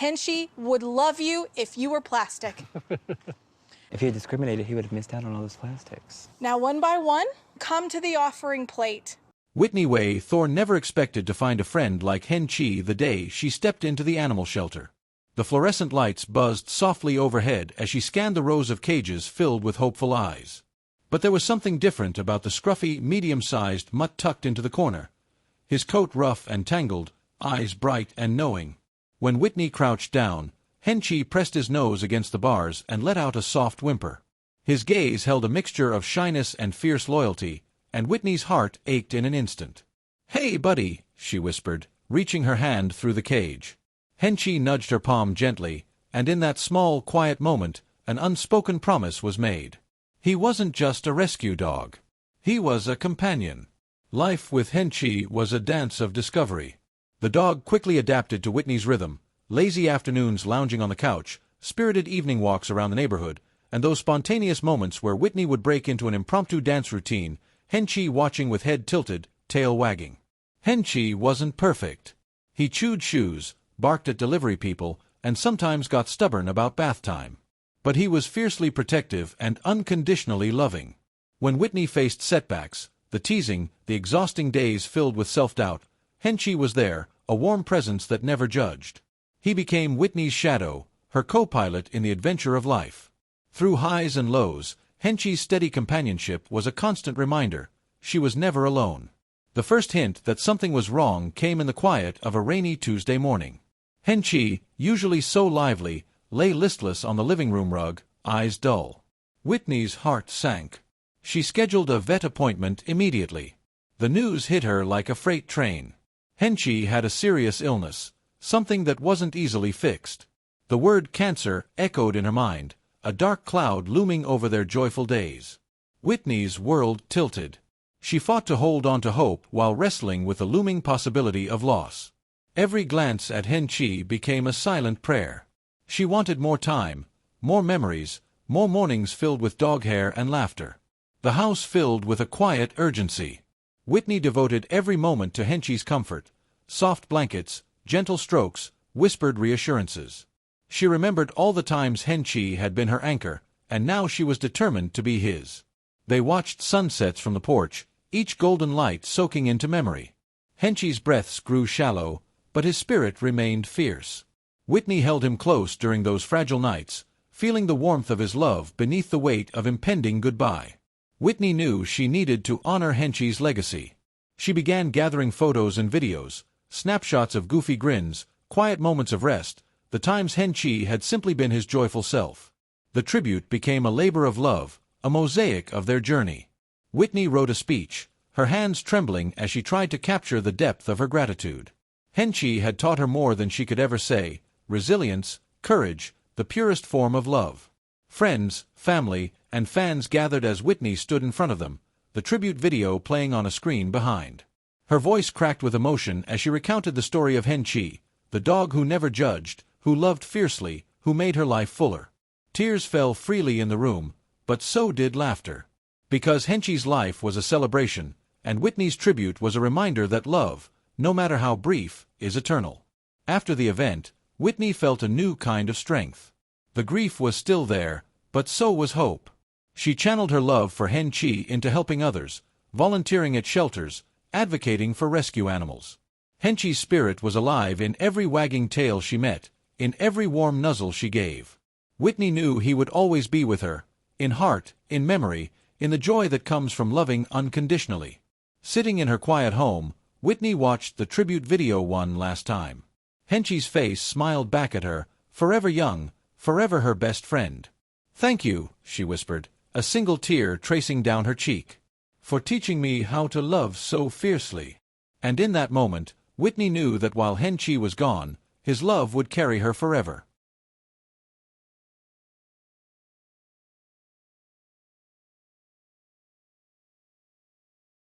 Henchi would love you if you were plastic. If he had discriminated, he would have missed out on all those plastics. Now, one by one, come to the offering plate. Whitney Way Thorne never expected to find a friend like Henchi the day she stepped into the animal shelter. The fluorescent lights buzzed softly overhead as she scanned the rows of cages filled with hopeful eyes. But there was something different about the scruffy, medium-sized mutt tucked into the corner. His coat rough and tangled, eyes bright and knowing. When Whitney crouched down, Henchi pressed his nose against the bars and let out a soft whimper. His gaze held a mixture of shyness and fierce loyalty, and Whitney's heart ached in an instant. "Hey, buddy," she whispered, reaching her hand through the cage. Henchi nudged her palm gently, and in that small, quiet moment, an unspoken promise was made. He wasn't just a rescue dog. He was a companion. Life with Henchi was a dance of discovery. The dog quickly adapted to Whitney's rhythm, lazy afternoons lounging on the couch, spirited evening walks around the neighborhood, and those spontaneous moments where Whitney would break into an impromptu dance routine, Henchi watching with head tilted, tail wagging. Henchi wasn't perfect. He chewed shoes, barked at delivery people, and sometimes got stubborn about bath time. But he was fiercely protective and unconditionally loving. When Whitney faced setbacks, the teasing, the exhausting days filled with self-doubt, Henchi was there, a warm presence that never judged. He became Whitney's shadow, her co-pilot in the adventure of life. Through highs and lows, Henchi's steady companionship was a constant reminder. She was never alone. The first hint that something was wrong came in the quiet of a rainy Tuesday morning. Henchi, usually so lively, lay listless on the living room rug, eyes dull. Whitney's heart sank. She scheduled a vet appointment immediately. The news hit her like a freight train. Henchi had a serious illness, something that wasn't easily fixed. The word cancer echoed in her mind, a dark cloud looming over their joyful days. Whitney's world tilted. She fought to hold on to hope while wrestling with the looming possibility of loss. Every glance at Henchi became a silent prayer. She wanted more time, more memories, more mornings filled with dog hair and laughter. The house filled with a quiet urgency. Whitney devoted every moment to Henchi's comfort, soft blankets, gentle strokes, whispered reassurances. She remembered all the times Henchi had been her anchor, and now she was determined to be his. They watched sunsets from the porch, each golden light soaking into memory. Henchi's breaths grew shallow, but his spirit remained fierce. Whitney held him close during those fragile nights, feeling the warmth of his love beneath the weight of impending goodbye. Whitney knew she needed to honor Henchi's legacy. She began gathering photos and videos, snapshots of goofy grins, quiet moments of rest, the times Henchi had simply been his joyful self. The tribute became a labor of love, a mosaic of their journey. Whitney wrote a speech, her hands trembling as she tried to capture the depth of her gratitude. Henchi had taught her more than she could ever say: resilience, courage, the purest form of love. Friends, family, and fans gathered as Whitney stood in front of them, the tribute video playing on a screen behind. Her voice cracked with emotion as she recounted the story of Henchi, the dog who never judged, who loved fiercely, who made her life fuller. Tears fell freely in the room, but so did laughter. Because Henchi's life was a celebration, and Whitney's tribute was a reminder that love, no matter how brief, is eternal. After the event, Whitney felt a new kind of strength. The grief was still there, but so was hope. She channeled her love for Henchi into helping others, volunteering at shelters, advocating for rescue animals. Henchi's spirit was alive in every wagging tail she met, in every warm nuzzle she gave. Whitney knew he would always be with her, in heart, in memory, in the joy that comes from loving unconditionally. Sitting in her quiet home, Whitney watched the tribute video one last time. Henchi's face smiled back at her, forever young, forever her best friend. "Thank you," she whispered, a single tear tracing down her cheek, "for teaching me how to love so fiercely." And in that moment, Whitney knew that while Henchi was gone, his love would carry her forever.